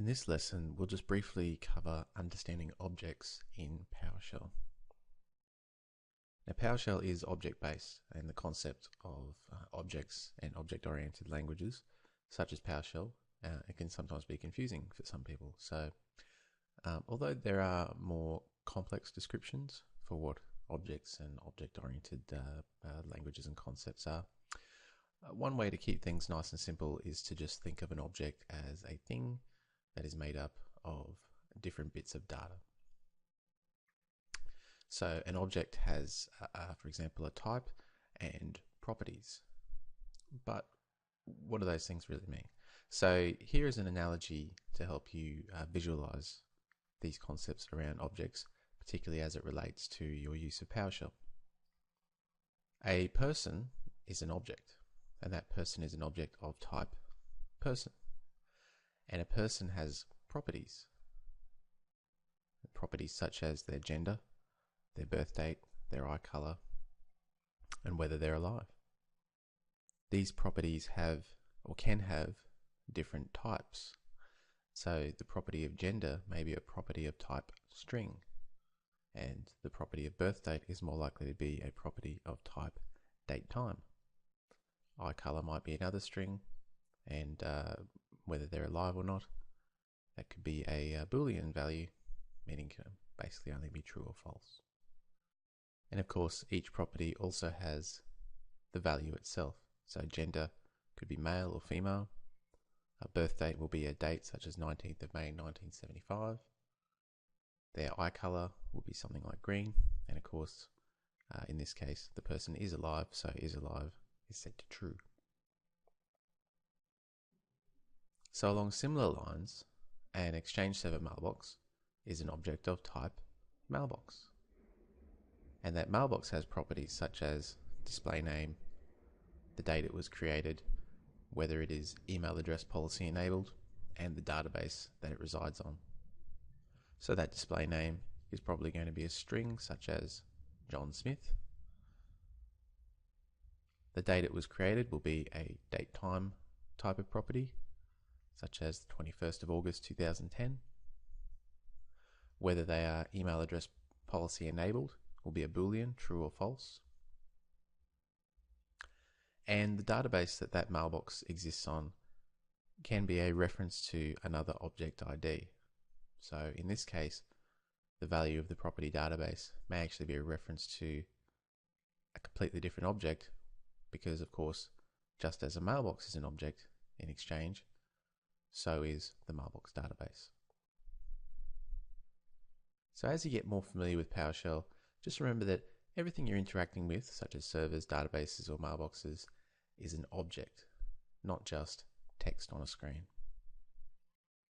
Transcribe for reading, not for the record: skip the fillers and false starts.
In this lesson, we'll just briefly cover understanding objects in PowerShell. Now, PowerShell is object-based, and the concept of objects and object-oriented languages, such as PowerShell, it can sometimes be confusing for some people. So, although there are more complex descriptions for what objects and object-oriented languages and concepts are, one way to keep things nice and simple is to just think of an object as a thing that is made up of different bits of data. So an object has, for example, a type and properties. But what do those things really mean? So here is an analogy to help you visualize these concepts around objects, particularly as it relates to your use of PowerShell. A person is an object, and that person is an object of type person. And a person has properties. Properties such as their gender, their birth date, their eye color, and whether they're alive. These properties have or can have different types. So the property of gender may be a property of type string, and the property of birth date is more likely to be a property of type date time. Eye color might be another string, and whether they're alive or not, that could be a Boolean value, meaning can basically only be true or false. And of course, each property also has the value itself. So gender could be male or female. A birth date will be a date such as 19th of May 1975. Their eye color will be something like green. And of course, in this case, the person is alive, so is alive is set to true. So along similar lines, an Exchange Server mailbox is an object of type mailbox. And that mailbox has properties such as display name, the date it was created, whether it is email address policy enabled, and the database that it resides on. So that display name is probably going to be a string such as John Smith. The date it was created will be a date time type of property, such as the 21st of August 2010. Whether they are email address policy enabled will be a Boolean, true or false. And the database that mailbox exists on can be a reference to another object ID. So in this case, the value of the property database may actually be a reference to a completely different object, because of course, just as a mailbox is an object in Exchange, so is the mailbox database. So as you get more familiar with PowerShell, just remember that everything you're interacting with, such as servers, databases, or mailboxes, is an object, not just text on a screen.